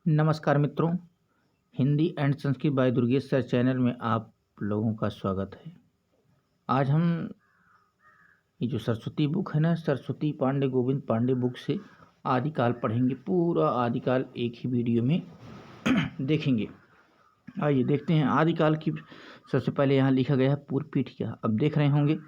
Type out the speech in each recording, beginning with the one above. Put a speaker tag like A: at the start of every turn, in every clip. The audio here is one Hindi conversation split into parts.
A: नमस्कार मित्रों, Hindi and Sanskrit by Durgesh sir channel में आप लोगों का स्वागत है। आज हम ये जो सरस्वती बुक है ना, सरस्वती पांडे गोविंद पांडे बुक से आदिकाल पढ़ेंगे। पूरा आदिकाल एक ही वीडियो में देखेंगे। आइए देखते हैं आदिकाल की। सबसे पहले यहाँ लिखा गया है पूर्व पीठिका। अब देख रहे होंगे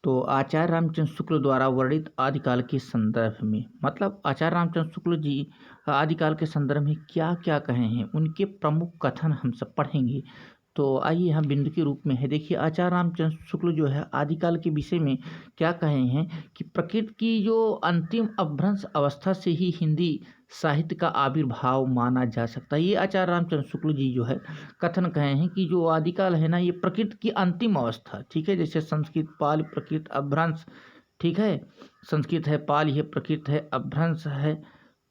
A: तो आचार्य रामचंद्र शुक्ल द्वारा वर्णित आदिकाल के संदर्भ में, मतलब आचार्य रामचंद्र शुक्ल जी आदिकाल के संदर्भ में क्या क्या कहे हैं, उनके प्रमुख कथन हम सब पढ़ेंगे। तो आइए यहाँ बिंदु के रूप में है। देखिए आचार्य रामचंद्र शुक्ल जो है आदिकाल के विषय में क्या कहे हैं कि प्रकृति की जो अंतिम अभ्रंश अवस्था से ही हिंदी साहित्य का आविर्भाव माना जा सकता है। ये आचार्य रामचंद्र शुक्ल जी जो है कथन कहे हैं कि जो आदिकाल है ना, ये प्रकृति की अंतिम अवस्था, ठीक है। जैसे संस्कृत पाल प्रकृत अभ्रंश, ठीक है, संस्कृत है पाल, ये प्रकृत है, अभ्रंश है,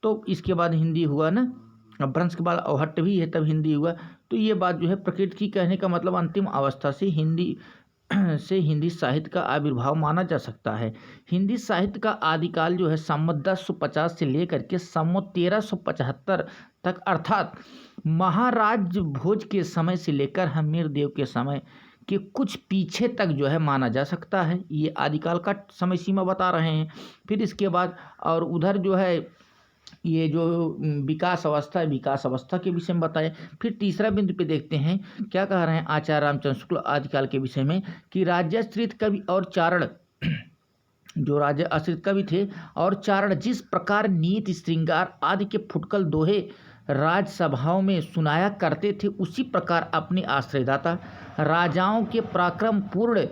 A: तो इसके बाद हिंदी हुआ ना, अभ्रंश के बाद अवहट्ट भी है तब हिंदी हुआ। तो ये बात जो है प्रकृति की कहने का मतलब अंतिम अवस्था से हिंदी साहित्य का आविर्भाव माना जा सकता है। हिंदी साहित्य का आदिकाल जो है संवत 1050 से लेकर के संवत 1375 तक, अर्थात महाराज भोज के समय से लेकर हमीर देव के समय के कुछ पीछे तक जो है माना जा सकता है। ये आदिकाल का समय सीमा बता रहे हैं। फिर इसके बाद और उधर जो है ये जो विकास अवस्था है, विकास अवस्था के विषय में बताए। फिर तीसरा बिंदु पे देखते हैं क्या कह रहे हैं आचार्य रामचंद्र शुक्ल आदिकाल के विषय में कि राज्याश्रित कवि और चारण, जो राजा आश्रित कवि थे और चारण जिस प्रकार नीति श्रृंगार आदि के फुटकल दोहे राजसभाओं में सुनाया करते थे, उसी प्रकार अपने आश्रयदाता राजाओं के पराक्रम पूर्ण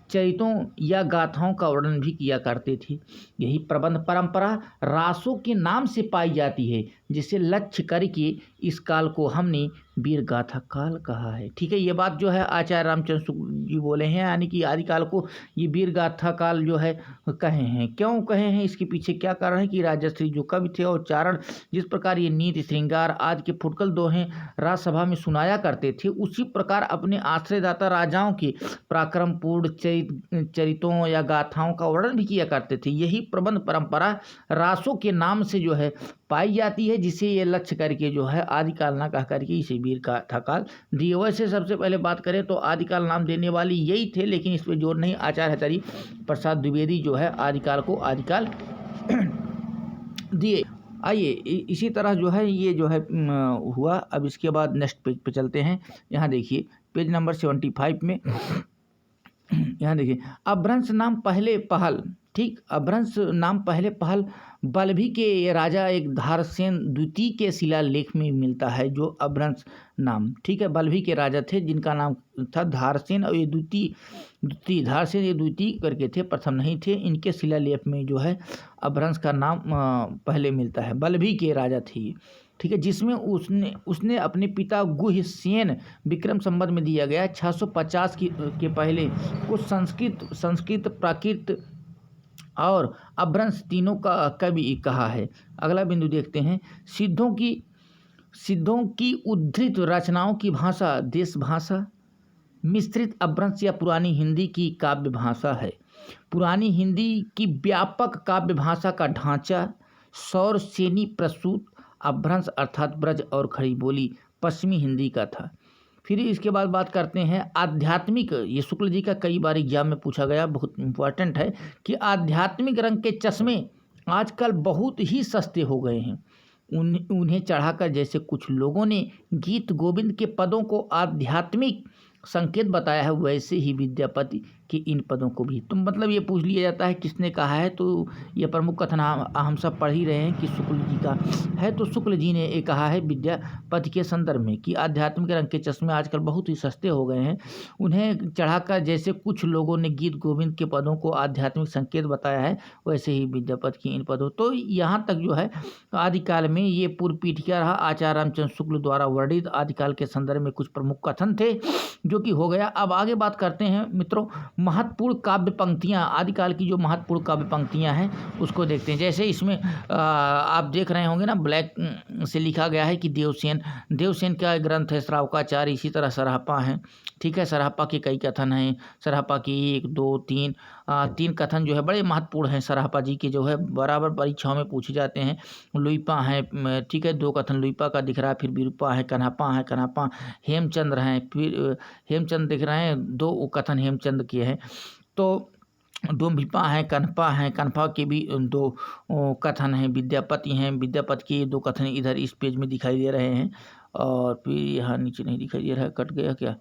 A: चरितों या गाथाओं का वर्णन भी किया करते थे। यही प्रबंध परंपरा रासों के नाम से पाई जाती है, जिसे लक्ष्य करके इस काल को हमने वीर गाथा काल कहा है। ठीक है, ये बात जो है आचार्य रामचंद्र शुक्ल जी बोले हैं, यानी कि आदिकाल को ये वीर गाथा काल जो है कहे हैं। क्यों कहे हैं, इसके पीछे क्या कारण है कि राजश्री जो कवि थे और चारण जिस प्रकार ये नीति श्रृंगार आदि के फुटकल दोहे राजसभा में सुनाया करते थे, उसी प्रकार अपने आश्रयदाता राजाओं के पराक्रमपूर्ण चरितों या गाथाओं का वर्णन भी किया करते थे। यही प्रबंध परंपरा रासों के नाम से जो है पाई जाती है, जिसे ये लक्ष्य करके जो है आदिकाल ना कह करके इसे वीर गाथा काल दिए। वैसे सबसे पहले बात करें तो आदिकाल नाम देने वाले यही थे, लेकिन इस पर जोर नहीं। आचार्य हजारी प्रसाद द्विवेदी जो है आदिकाल को आदिकाल दिए। आइए इसी तरह जो है ये जो है हुआ। अब इसके बाद नेक्स्ट पेज पे चलते हैं। यहाँ देखिए पेज नंबर 75 में यहाँ देखिए अभ्रंश नाम पहले पहल, ठीक, अभ्रंश नाम पहले पहल बल्लभी के राजा एक धारसेन द्वितीय के शिलालेख में मिलता है। जो अभ्रंश नाम, ठीक है, बल्लभी के राजा थे जिनका नाम था धारसेन, और ये द्वितीय धारसेन ये द्वितीय करके थे, प्रथम नहीं थे। इनके शिलालेख में जो है अभ्रंश का नाम पहले मिलता है। बल्लभी के राजा थे ये, ठीक है, जिसमें उसने अपने पिता गुह्यसेन विक्रम संवत में दिया गया 650 के पहले कुछ संस्कृत प्राकृत और अभ्रंश तीनों का कवि कहा है। अगला बिंदु देखते हैं सिद्धों की उद्धृत रचनाओं की भाषा देश भाषा मिश्रित अभ्रंश या पुरानी हिंदी की काव्य भाषा है। पुरानी हिंदी की व्यापक काव्य भाषा का ढांचा सौर सेनी प्रसूत अभ्रंश अर्थात ब्रज और खड़ी बोली पश्चिमी हिंदी का था। फिर इसके बाद बात करते हैं आध्यात्मिक। ये शुक्ल जी का कई बार एग्जाम में पूछा गया, बहुत इम्पोर्टेंट है कि आध्यात्मिक रंग के चश्मे आजकल बहुत ही सस्ते हो गए हैं। उन्हें चढ़ाकर जैसे कुछ लोगों ने गीत गोविंद के पदों को आध्यात्मिक संकेत बताया है, वैसे ही विद्यापति के इन पदों को भी। तो मतलब ये पूछ लिया जाता है किसने कहा है, तो ये प्रमुख कथन हम सब पढ़ ही रहे हैं कि शुक्ल जी का है। तो शुक्ल जी ने ये कहा है विद्यापति के संदर्भ में कि आध्यात्मिक रंग के चश्मे आजकल बहुत ही सस्ते हो गए हैं, उन्हें चढ़ाकर जैसे कुछ लोगों ने गीत गोविंद के पदों को आध्यात्मिक संकेत बताया है, वैसे ही विद्यापति के इन पदों। तो यहाँ तक जो है आदिकाल में ये पूर्व पीठिका रहा। आचार्य रामचंद्र शुक्ल द्वारा वर्णित आदिकाल के संदर्भ में कुछ प्रमुख कथन थे जो कि हो गया। अब आगे बात करते हैं मित्रों महत्वपूर्ण काव्य पंक्तियाँ। आदिकाल की जो महत्वपूर्ण काव्य पंक्तियाँ हैं उसको देखते हैं। जैसे इसमें आप देख रहे होंगे ना, ब्लैक से लिखा गया है कि देवसेन का ग्रंथ है श्रावकाचार। इसी तरह सरहपा है, ठीक है, सरहपा के कई कथन हैं। सरहपा की 1, 2, 3 तीन कथन जो है बड़े महत्वपूर्ण हैं सराहपा जी के, जो है बराबर परीक्षाओं में पूछे जाते हैं। लुइपा हैं, ठीक है, 2 कथन लुइपा का दिख रहा है, फिर बिरूपा है, कन्हापा हेमचंद्र हैं, फिर हेमचंद दिख रहे हैं, 2 कथन हेमचंद के हैं। तो डोम्भिपा हैं, कनपा के भी 2 कथन हैं। विद्यापति हैं, विद्यापति के 2 कथन इधर इस पेज में दिखाई दे रहे हैं, और फिर यहाँ नीचे नहीं दिखाई दे रहा है, कट गया क्या।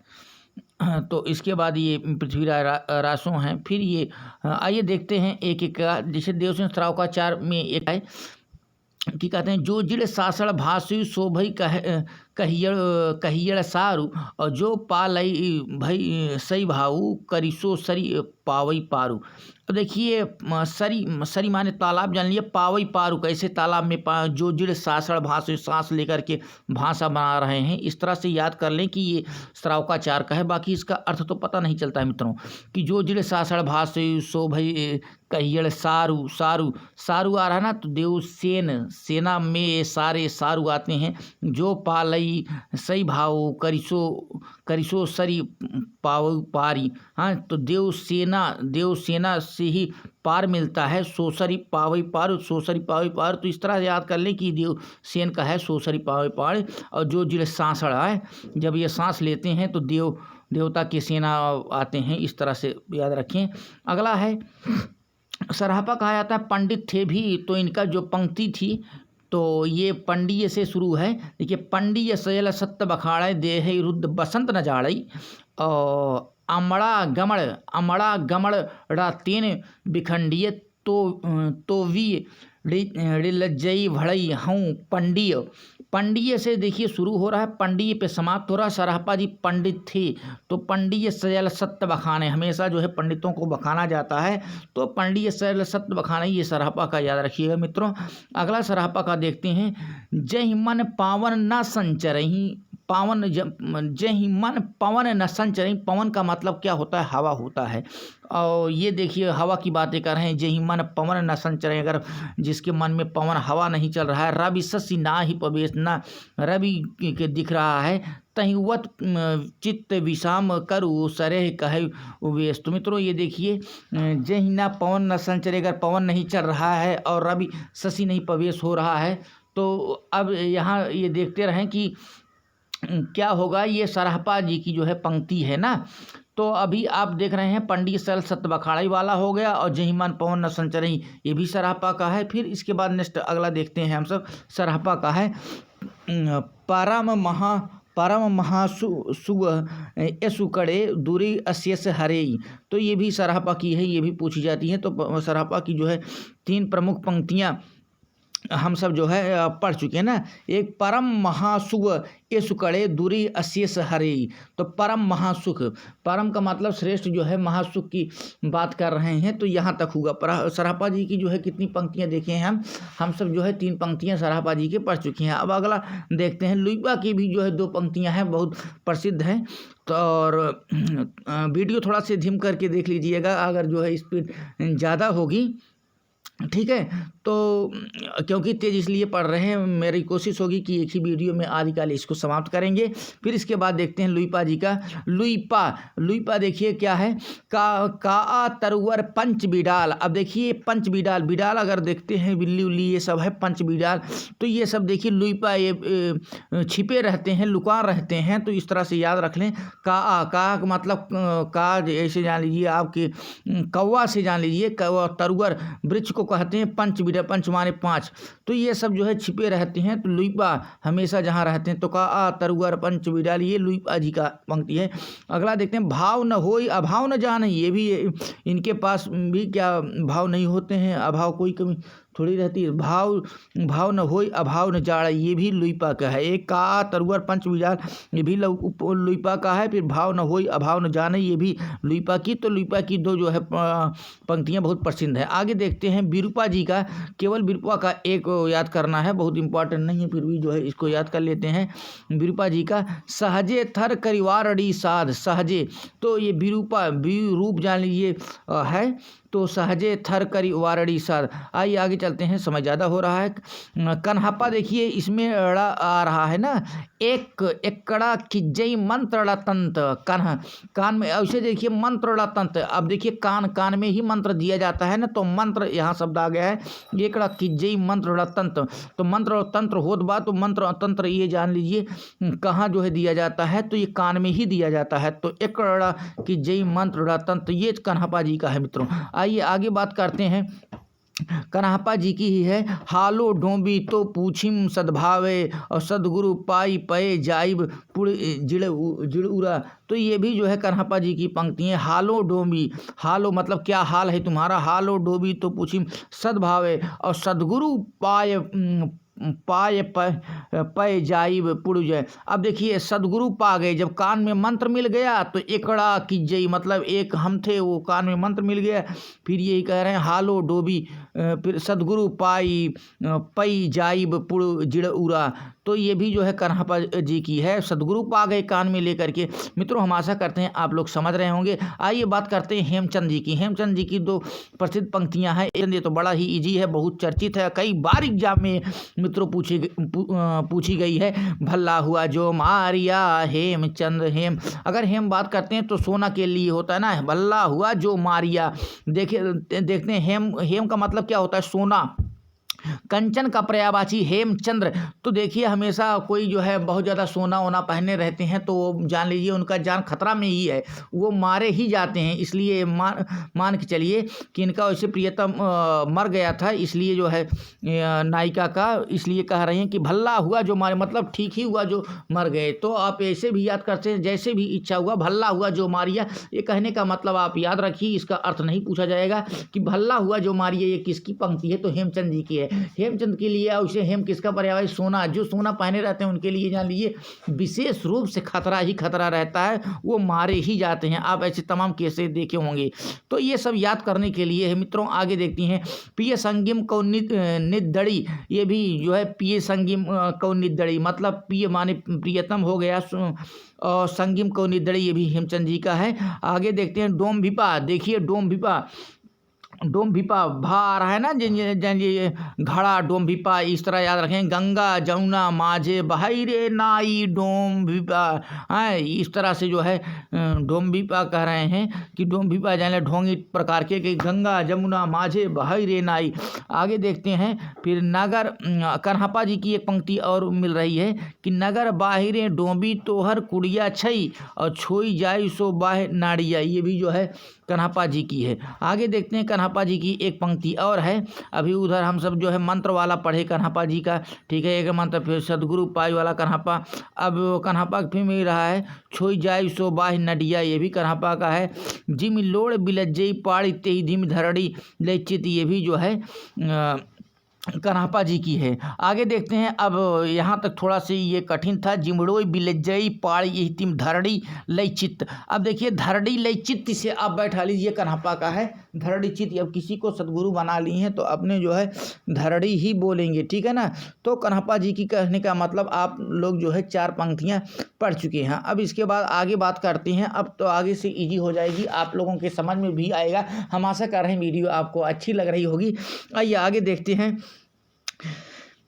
A: तो इसके बाद ये पृथ्वीराज रासो हैं। फिर ये आइए देखते हैं एक एक का। जैसे देवसेन श्रावकाचार्य में एक है कि कहते हैं, जो जिड़ सासड़ भासु सो भई कहियड़ सारू, और जो पालई भई सई भाऊ करिसो सरी पावई पारू। तो देखिए सरी माने तालाब जान लिए, पावई पारू कैसे तालाब में जो जिड़ सासड़ भासु, सांस लेकर के भाषा बना रहे हैं। इस तरह से याद कर लें कि ये श्रावकाचार्य का है। बाकी इसका अर्थ तो पता नहीं चलता है मित्रों, कि जो जिड़ सासड़ भासु सो भई कहियड़ सारू आ रहा है ना, तो देवसेन सेना में ये सारे सारू आते हैं। जो पालई सही भाव करिसो सरी पाव पारी, हाँ, तो देवसेना से ही पार मिलता है। सोसरी पावई पार, तो इस तरह याद कर लें कि देवसेन का है सोसरी पावई पार। और जो जिड़ सांसड़ है, जब ये सांस लेते हैं तो देवता की सेना आते हैं। इस तरह से याद रखें। अगला है सराहपा कहा जाता है। पंडित थे भी, तो इनका जो पंक्ति थी तो ये पंडीय से शुरू है। देखिए, पंडीय सयल सत्य बखाड़े देह रुद्ध बसंत न जाड़ई, और अमड़ा गमड़ तेन बिखंडिय तो वी लज्जई भड़ई हूँ पंडीय। पंडीय से देखिए शुरू हो रहा है, पंडीय पे समाप्त हो रहा है। सराहपा जी पंडित थे, तो पंडीय सयल सत्य बखाने, हमेशा जो है पंडितों को बखाना जाता है, तो पंडीय सयल सत्य बखाने, ये सराहपा का याद रखिएगा मित्रों। अगला सराहपा का देखते हैं। जय मन पावन न संचरही, जय मन पवन न संचरही। पवन का मतलब क्या होता है? हवा होता है। और ये देखिए हवा की बातें कर रहे हैं। जय मन पवन न संचरही, अगर जिसके मन में पवन हवा नहीं चल रहा है। रवि शशि ना ही प्रवेश, ना रवि के दिख रहा है। तहिवत चित्त विषाम करु सरेह कहे उवेश। तो मित्रों ये देखिए, जय ना पवन न संचरे, अगर पवन नहीं चल रहा है और रवि शशि नहीं प्रवेश हो रहा है, तो अब यहाँ ये देखते रहें कि क्या होगा। ये सराहपा जी की जो है पंक्ति है ना, तो अभी आप देख रहे हैं पंडित सल सत्य बखाड़ाई वाला हो गया, और जहिमान पवन न संचरही ये भी सराहपा का है। फिर इसके बाद नेक्स्ट अगला देखते हैं हम सब, सराहपा का है। परम महासुव यसुकड़े दूरी अशेष हरेई, तो ये भी सराहपा की है, ये भी पूछी जाती है। तो सराहपा की जो है 3 प्रमुख पंक्तियाँ हम सब जो है पढ़ चुके हैं ना। एक परम महासुख ये सुकड़े दूरी अशेष हरे, तो परम महासुख, परम का मतलब श्रेष्ठ जो है, महासुख की बात कर रहे हैं, तो यहाँ तक होगा। सराहपा जी की जो है कितनी पंक्तियाँ देखे हैं हम सब जो है 3 पंक्तियाँ सराहपा जी के पढ़ चुके हैं। अब अगला देखते हैं। लुइपा की भी जो है 2 पंक्तियाँ हैं, बहुत प्रसिद्ध हैं। तो और वीडियो थोड़ा से धीम करके देख लीजिएगा, अगर जो है स्पीड ज़्यादा होगी, ठीक है, तो क्योंकि तेज इसलिए पढ़ रहे हैं, मेरी कोशिश होगी कि एक ही वीडियो में आदिकाल इसको समाप्त करेंगे। फिर इसके बाद देखते हैं लुइपा जी का। लुइपा देखिए क्या है। का तरुवर पंच बिडाल। अब देखिए पंच बिडाल अगर देखते हैं, बिल्ली उल्ली ये सब है पंच बिडाल, तो ये सब देखिए लुइपा ये छिपे रहते हैं, लुका रहते हैं, तो इस तरह से याद रख लें। का मतलब का ऐसे जान लीजिए, आपके कौवा से जान लीजिए, कौवा तरुवर वृक्ष को कहते हैं। पंच माने 5, तो ये सब जो है छिपे रहते हैं। तो लुइपा हमेशा जहाँ रहते हैं, तो का तरुवर पंच बिडाल, ये लुइपा जी का पंक्ति है। अगला देखते हैं। भाव न होई अभाव न जाने, ये भी इनके पास भी क्या भाव नहीं होते हैं, अभाव कोई कमी थोड़ी रहती है। भाव न होई अभाव न जाड़ा, ये भी लुइपा का है। एक का तरुवर पंच बिडाल, ये भी लुइपा का है। फिर भाव न होई अभाव न जाने, ये भी लुइपा की। तो लुइपा की 2 जो है पंक्तियाँ बहुत प्रसिद्ध है। आगे देखते हैं विरूपा जी का। केवल विरूपा का एक याद करना है, बहुत इंपॉर्टेंट नहीं है, फिर भी जो है इसको याद कर लेते हैं। विरूपा जी का सहजे थर करिवार अड़ी साध सहजे, तो ये विरूप जान लीजिए है, तो सहजे थर करी वारड़ी साध। आइए आगे चलते हैं, समय ज़्यादा हो रहा है। कन्हप्पा देखिए इसमें अड़ा आ रहा है ना, एक एकड़ा किज्जई मंत्र तंत्र कन्ह, कान में ऐसे देखिए मंत्र तंत्र। अब देखिए कान में ही मंत्र दिया जाता है ना, तो मंत्र यहाँ शब्द आ गया है, एकड़ा किज्जई मंत्र तंत्र। तो मंत्र और तंत्र होत बा, तो मंत्र और तंत्र ये जान लीजिए कहाँ जो है दिया जाता है, तो ये कान में ही दिया जाता है। तो एकड़ा किज्जई मंत्र तंत्र ये कन्हप्पा जी का है मित्रों। आइए आगे बात करते हैं, कन्हप्पा जी की ही है। हालो डोंबी तो पूछिम सद्भावे, और सदगुरु पाई पए जाइब पुड़ जिड़उरा। तो ये भी जो है कन्हप्पा जी की पंक्ति है। हालो डोंबी, हालो मतलब क्या हाल है तुम्हारा, हालो डोबी तो पूछिम सद्भावे, और सदगुरु पाए पय जाइब पुड़ुजय। अब देखिए सदगुरु पा गए, जब कान में मंत्र मिल गया तो एकड़ा किज्जई मतलब एक हम थे, वो कान में मंत्र मिल गया। फिर यही कह रहे हैं हालो डोबी, फिर सदगुरु पाई पई जाइब पुड़ जिड़उरा। तो ये भी जो है कन्हप्पा जी की है, सदगुरु पा गए कान में लेकर के। मित्रों हम आशा करते हैं आप लोग समझ रहे होंगे। आइए बात करते हैं हेमचंद जी की। हेमचंद जी की दो प्रसिद्ध पंक्तियां हैं, ये तो बड़ा ही इजी है, बहुत चर्चित है, कई बार एग्जाम में मित्रों पूछी गई है। भला हुआ जो मारिया हेमचंद हेम, अगर हेम बात करते हैं तो सोना के लिए होता है ना, भला हुआ जो मारिया। देखते हैं हेम का मतलब क्या होता है, सोना। कंचन का पर्यायवाची हेमचंद्र, तो देखिए हमेशा कोई जो है बहुत ज़्यादा सोना वोना पहने रहते हैं तो जान लीजिए उनका जान खतरा में ही है, वो मारे ही जाते हैं। इसलिए मान के चलिए कि इनका वैसे प्रियतम मर गया था, इसलिए जो है नायिका का, इसलिए कह रहे हैं कि भला हुआ जो मारे, मतलब ठीक ही हुआ जो मर गए। तो आप ऐसे भी याद करते हैं, जैसे भी इच्छा हुआ, भला हुआ जो मारिया, ये कहने का मतलब आप याद रखिए, इसका अर्थ नहीं पूछा जाएगा कि भला हुआ जो मारिया ये किसकी पंक्ति है, तो हेमचंद जी की है। हेमचंद के लिए उसे हेम किसका पर्याय, सोना। जो सोना पहने रहते हैं उनके लिए जान लीजिए विशेष रूप से खतरा ही खतरा रहता है, वो मारे ही जाते हैं। आप ऐसे तमाम केसेस देखे होंगे, तो ये सब याद करने के लिए है मित्रों। आगे देखती हैं, प्रिय संगिम कौ निदड़ी, ये भी जो है प्रिय संगिम कौ निदड़ी मतलब प्रिय माने प्रियतम हो गया, और संगिम कौ निदड़ी ये भी हेमचंद जी का है। आगे देखते हैं डोम भिपा, देखिए डोम भिपा भा आ रहा है ना, ये घड़ा डोम भिपा, इस तरह याद रखें। गंगा जमुना माझे बहाई रे नाई डोम भिपा, इस तरह से जो है डोम भिपा कह रहे हैं कि डोम भिपा जाने ढोंगी प्रकार के कि गंगा जमुना माझे बहाई रे नाई। आगे देखते हैं फिर नगर, कन्हप्पा जी की एक पंक्ति और मिल रही है कि नगर बाहिरे डोंबी तोहर कुड़िया छई, और छोई जाई सो बाह नाड़िया, ये भी जो है कन्हप्पा जी की है। आगे देखते हैं कन्हप्पा जी की एक पंक्ति और है, अभी उधर हम सब जो है मंत्र वाला पढ़े कन्हप्पा जी का, ठीक है, एक मंत्र, फिर सदगुरु पाई वाला कन्हप्पा। अब कन्हप्पा फिर मिल रहा है छोई जाई सो बाह नडिया, ये भी कन्हप्पा का है। जिम लोड़ बिलज्जई पाड़ी तेई धीम धरड़ी लचित, ये भी जो है कन्हप्पा जी की है। आगे देखते हैं, अब यहाँ तक थोड़ा सा ये कठिन था। जिमड़ोई बिलज्जई पाड़ी इहतिम धरड़ी लय चित्त। अब देखिए धरड़ी लय चित्त से आप बैठा लीजिए, कन्हप्पा का है धरड़ी चित्त। अब किसी को सदगुरु बना ली हैं तो अपने जो है धरड़ी ही बोलेंगे, ठीक है ना। तो कन्हप्पा जी की कहने का मतलब आप लोग जो है 4 पंक्तियाँ पढ़ चुके हैं। अब इसके बाद आगे बात करते हैं, अब तो आगे से ईजी हो जाएगी, आप लोगों के समझ में भी आएगा। हम आशा कर रहे हैं वीडियो आपको अच्छी लग रही होगी। आइए आगे देखते हैं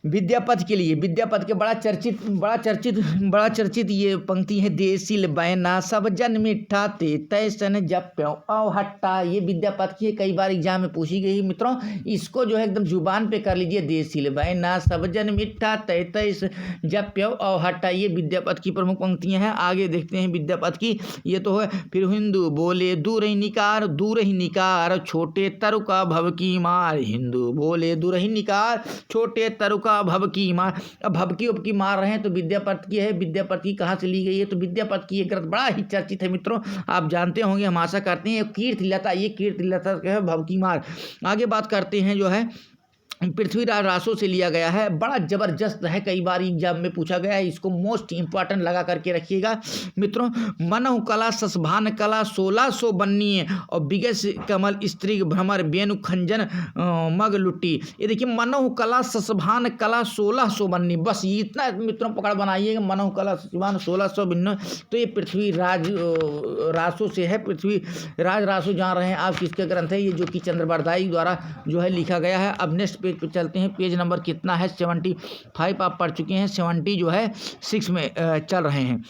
A: विद्यापति के लिए। विद्यापति के बड़ा चर्चित ये पंक्ति है, देसिल बैना सब जन मिठा ते तैसन जप्यों औ हट्टा। ये विद्यापति की कई बार एग्जाम में पूछी गई मित्रों, इसको जो है एकदम जुबान पे कर लीजिए। देसिल बैना सब जन मिठा ते तैस जप्यों औ हट्टा, ये विद्यापति की प्रमुख पंक्तियां हैं। आगे देखते हैं विद्यापति की, ये तो है। फिर हिंदू बोले दूर ही निकार छोटे तरु का भव की मार, हिंदू बोले दूर ही निकार छोटे तरु भव की मार। अब भव की उपकी मार रहे हैं तो विद्यापति की है। विद्यापति कहाँ से ली गई है, तो विद्यापति की एक ग्रंथ बड़ा ही चर्चित है मित्रों, आप जानते होंगे, हम आशा करते हैं। कीर्तिलता, ये कीर्तिलता का है भव की मार। आगे बात करते हैं जो है पृथ्वीराज रासो से लिया गया है, बड़ा ज़बरदस्त है, कई बार एग्जाम में पूछा गया है, इसको मोस्ट इम्पॉर्टेंट लगा करके रखिएगा मित्रों। मनहु कला ससभान कला 1600 बन्नी और बिगस कमल स्त्री भ्रमर बेनु खंजन मग लुट्टी। ये देखिए मनहु कला ससभान कला 1600 बन्नी, बस ये इतना मित्रों पकड़ बनाइएगा, मनहु कला ससभान 1600 बन्नी। तो ये पृथ्वीराज रासो से है, पृथ्वीराज रासो जान रहे हैं आप किसके ग्रंथ है, ये जो कि चंद्रबरदाई द्वारा जो है लिखा गया है। अब नेक्स्ट पेज पे चलते हैं, पेज नंबर कितना है 75 आप पढ़ चुके हैं, 70 जो है 6 में चल रहे हैं।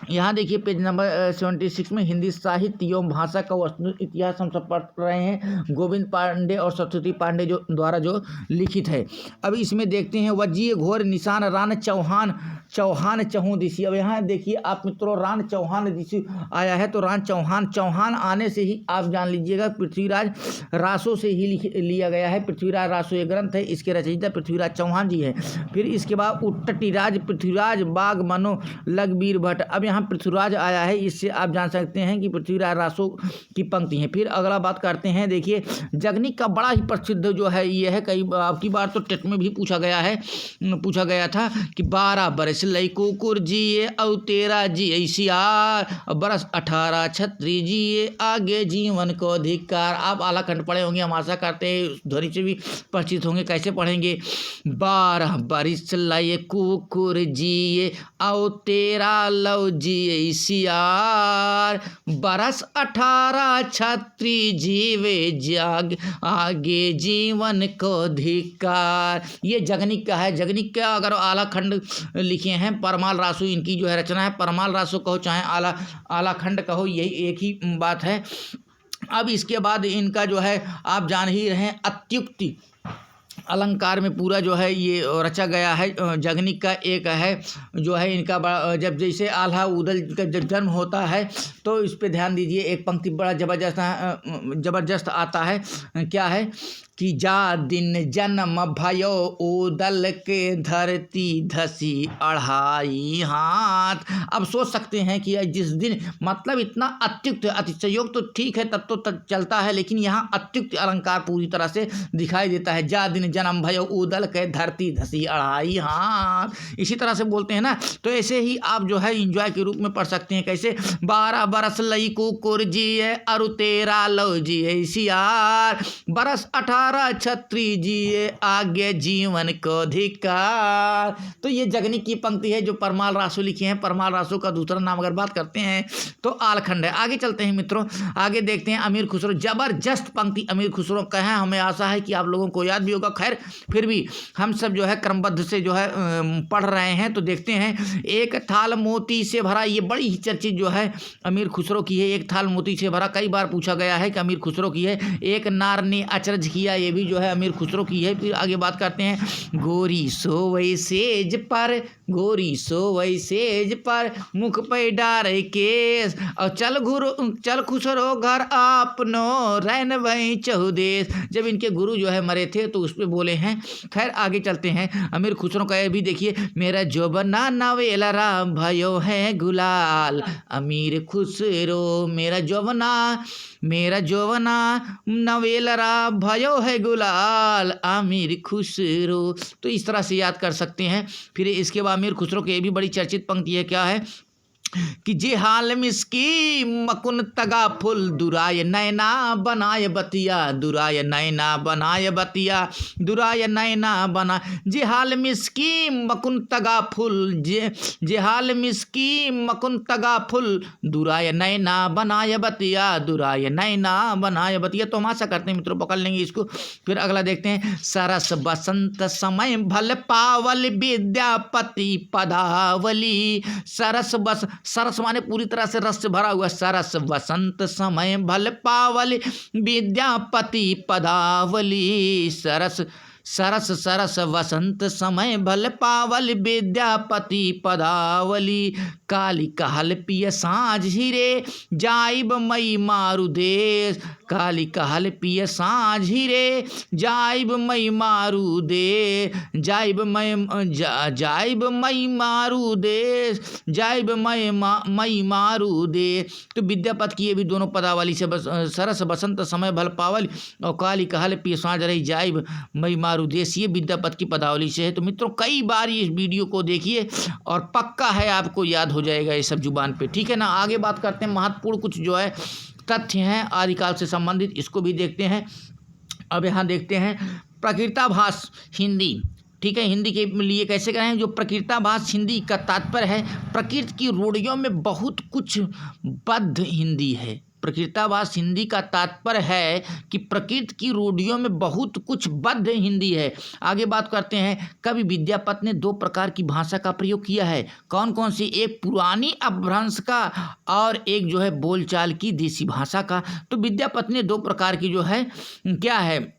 A: यहाँ देखिए पेज नंबर 76 में हिंदी साहित्य एवं भाषा का वस्तु इतिहास हम सब पढ़ रहे हैं, गोविंद पांडे और सरस्वती पांडे जो द्वारा जो लिखित है। अब इसमें देखते हैं वजीय घोर निशान रान चौहान चहुदिशी। अब यहाँ देखिए आप मित्रों रान चौहान दिशी आया है, तो रान चौहान आने से ही आप जान लीजिएगा पृथ्वीराज रासो से ही लिया गया है। पृथ्वीराज रासो ये ग्रंथ है, इसके रचयिता पृथ्वीराज चौहान जी है। फिर इसके बाद उट्टटीराज पृथ्वीराज बाग मनो लगबीर भट्ट। अब यहाँ पृथ्वीराज आया है, इससे आप जान सकते हैं कि पृथ्वीराज रासो की पंक्ति है। फिर अगला बात करते हैं, देखिए जगनिक का बड़ा ही प्रसिद्ध जो है ये है, कई आपकी बार तो टेट में भी पूछा गया था कि 12 बरस लई कुकुर जिए औ 13 जिए सियार बरस 18 छत्री जिए आगे जीवन को धिक्कार। आप आला खंड पढ़े होंगे, हम आशा करते हैं ध्वनि से भी परिचित होंगे। कैसे पढ़ेंगे, 12 बरस लई कुकुर जिए औ 13 लव जिए सियार बरस 18 छत्री जीवे जाग आगे जीवन को धिक्कार। ये जगनिक का है। जगनिक का अगर आला खंड लिखे हैं, परमाल रासो इनकी जो है रचना है, परमाल रासो कहो चाहे आला खंड कहो, यही एक ही बात है। अब इसके बाद इनका जो है आप जान ही रहे हैं अत्युक्ति अलंकार में पूरा जो है ये रचा गया है। जगनिक का एक है जो है इनका जब जैसे आल्हा उदल का जन्म होता है तो इस पे ध्यान दीजिए, एक पंक्ति बड़ा जबरदस्त आता है, क्या है कि जा दिन जन्म भयो उदल के धरती धसी 2.5 हाथ। अब सोच सकते हैं कि जिस दिन मतलब इतना अत्युक्त, अतिशयोक्त तो ठीक है तब तो चलता है, लेकिन यहाँ अत्युक्त अलंकार पूरी तरह से दिखाई देता है। जा दिन जन्म भयो उदल के धरती धसी 2.5 हाथ, इसी तरह से बोलते हैं ना। तो ऐसे ही आप जो है इंजॉय के रूप में पढ़ सकते हैं। कैसे 12 बरस लई कुकुर जिए अरु 13 लव जिए सियार बरस 18 छत्री जिए आगे जीवन को धिक्कार। तो ये जगनिक की पंक्ति है जो परमाल रासो लिखे हैं। परमाल रासो का दूसरा नाम अगर बात करते हैं तो आलखंड है। आगे चलते हैं मित्रों, आगे देखते हैं अमीर खुसरो। जबरदस्त पंक्ति अमीर खुसरो का है, हमें आशा है कि आप लोगों को याद भी होगा। खैर फिर भी हम सब जो है क्रमबद्ध से जो है पढ़ रहे हैं। तो देखते हैं, एक थाल मोती से भरा, ये बड़ी ही चर्चित जो है अमीर खुसरो की है। एक थाल मोती से भरा कई बार पूछा गया है कि अमीर खुसरो की है। एक नार ने अचरज किया, ये भी जो है अमीर खुसरो की है। फिर आगे बात करते हैं, गोरी सोवै सेज पर, गोरी सोवै सेज पर मुख पे डारे केस और चल खुसरो घर आपनो रैन वही चहुदेश। जब इनके गुरु जो है मरे थे तो उस पर बोले हैं। खैर आगे चलते हैं, अमीर खुसरो का ये भी देखिए, मेरा जोबना नवेला राम भयो है गुलाल। अमीर खुसरो मेरा जोवना नवेलरा भयो है गुलाल अमीर खुसरो। तो इस तरह से याद कर सकते हैं। फिर इसके बाद अमीर खुसरो की ये भी बड़ी चर्चित पंक्ति है, क्या है कि जे हाल मिसकी मकुन तगा फुल दुराय नैना बनाय बतिया, दुराय नैना बनाय बतिया, दुराय नैना बना। जे हाल मिसकी मकुन तगा फुल, जे हाल मिसकी मकुन तगा फुल दुराय नैना बनाय बतिया, दुराय नैना बनाय बतिया। तो हम आशा करते हैं मित्रों पकड़ लेंगे इसको। फिर अगला देखते हैं, सरस बसंत समय भल पावल विद्यापति पदावली। सरस माने पूरी तरह से रस से भरा हुआ। सरस वसंत समय भल पावल विद्यापति पदावली। सरस वसंत समय भल पावल विद्यापति पदावली। काली कहल पिय साँझ हिरे जाइब मई मारु देश, काली कहल पिय साँझी रे, जाइब मई मारू दे, जाइब मई मारू दे, जाइब मई मारू दे। तो विद्यापति की ये भी दोनों पदावली से सरस बसंत समय भल पावल और काली कहल पिय साँझ रही जाइब मई मारू देश, ये विद्यापति की पदावली से है। तो मित्रों कई बार इस वीडियो को देखिए और पक्का है आपको याद हो जाएगा ये सब जुबान पे, ठीक है ना। आगे बात करते हैं, महत्वपूर्ण कुछ जो है तथ्य हैं आदिकाल से संबंधित, इसको भी देखते हैं। अब यहाँ देखते हैं प्रकृताभास हिंदी, ठीक है। हिंदी के लिए कैसे करें, जो प्रकृताभास हिंदी का तात्पर्य है प्रकृति की रूढ़ियों में बहुत कुछ बद्ध हिंदी है। प्रकृताभास हिंदी का तात्पर्य है कि प्रकृति की रूढ़ियों में बहुत कुछ बद्ध हिंदी है। आगे बात करते हैं, कवि विद्यापति ने दो प्रकार की भाषा का प्रयोग किया है। कौन कौन सी, एक पुरानी अपभ्रंश का और एक जो है बोलचाल की देसी भाषा का। तो विद्यापति ने दो प्रकार की जो है क्या है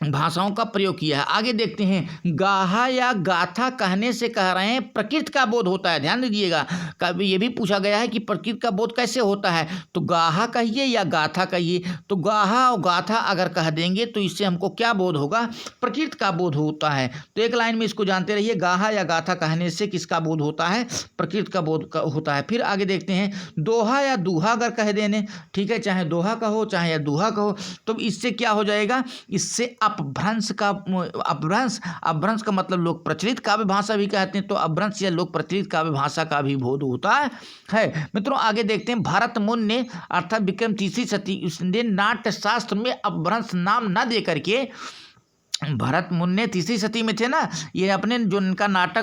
A: भाषाओं का प्रयोग किया है। आगे देखते हैं, गाहा या गाथा कहने से कह रहे हैं प्रकृति का बोध होता है। ध्यान दीजिएगा, कभी ये भी पूछा गया है कि प्रकृति का बोध कैसे होता है, तो गाहा कहिए या गाथा कहिए। तो गाहा और गाथा अगर कह देंगे तो इससे हमको क्या बोध होगा, प्रकृति का बोध होता है। तो एक लाइन में इसको जानते रहिए, गाहा या गाथा कहने से किसका बोध होता है, प्रकृति का बोध होता है। फिर आगे देखते हैं, दोहा या दूहा अगर कह देने, ठीक है, चाहे दोहा कहो चाहे या दूहा कहो, तो इससे क्या हो जाएगा, इससे अपभ्रंश का मतलब लोक प्रचलित काव्य भाषा भी कहते हैं। तो अपभ्रंश या लोक प्रचलित काव्य भाषा का भी बोध होता है। मित्रों आगे देखते हैं, भरत मुनि ने अर्थात विक्रम तीसरी सदी ने नाट्य शास्त्र में अपभ्रंश नाम न दे करके, भरत मुनि ने तीसरी सदी में थे ना, ये अपने जो इनका नाट्य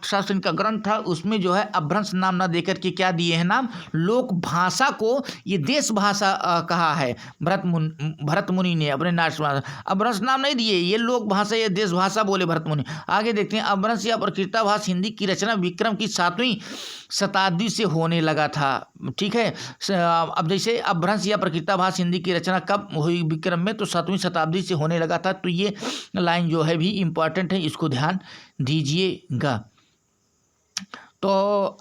A: शास्त्र इनका ग्रंथ था उसमें जो है अपभ्रंश नाम ना देकर के क्या दिए हैं नाम, लोक भाषा को ये देश भाषा कहा है। भरत मुनि ने अपने नाट्य अपभ्रंश नाम नहीं दिए, ये लोक भाषा ये देश भाषा बोले भरत मुनि। आगे देखते हैं, अपभ्रंश या प्रकृताभास हिंदी की रचना विक्रम की 7वीं शताब्दी से होने लगा था, ठीक है। अब जैसे अपभ्रंश या प्रकृताभास हिंदी की रचना कब हुई विक्रम में, तो 7वीं शताब्दी से होने लगा था। तो ये लाइन जो है भी इंपॉर्टेंट है, इसको ध्यान दीजिएगा। तो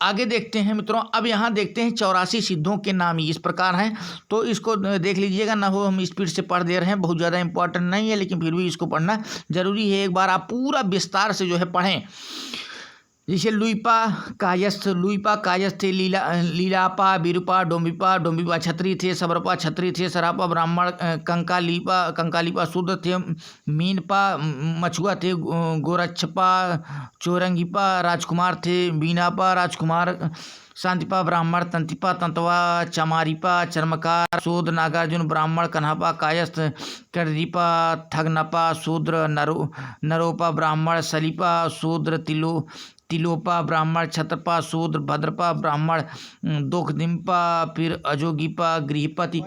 A: आगे देखते हैं मित्रों, अब यहाँ देखते हैं 84 सिद्धों के नाम इस प्रकार हैं। तो इसको देख लीजिएगा, ना हो हम स्पीड से पढ़ दे रहे हैं, बहुत ज़्यादा इंपॉर्टेंट नहीं है लेकिन फिर भी इसको पढ़ना जरूरी है। एक बार आप पूरा विस्तार से जो है पढ़ें। जैसे लुइपा कायस्थ थे, लीलापा बिरुपा डोम्बिपा छत्री थे, सबरपा छत्री थे, सरापा ब्राह्मण, कंकालीपा शूद्र थे, मीनपा मछुआ थे, गोरक्षपा चौरंगीपा राजकुमार थे, बीनापा राजकुमार, शांतिपा ब्राह्मण, तंतिपा तंतवा, चमारीपा चर्मकार, शूद्र नागार्जुन ब्राह्मण, कन्हापा कायस्थ, करदीपा थगनपा शूद्र, नरोपा ब्राह्मण, सलीपा शूद्र, तिलोपा ब्राह्मण, छत्रपा शूद्र, भद्रपा ब्राह्मण, दोखदिम्पा, फिर अजोगीपा गृहपति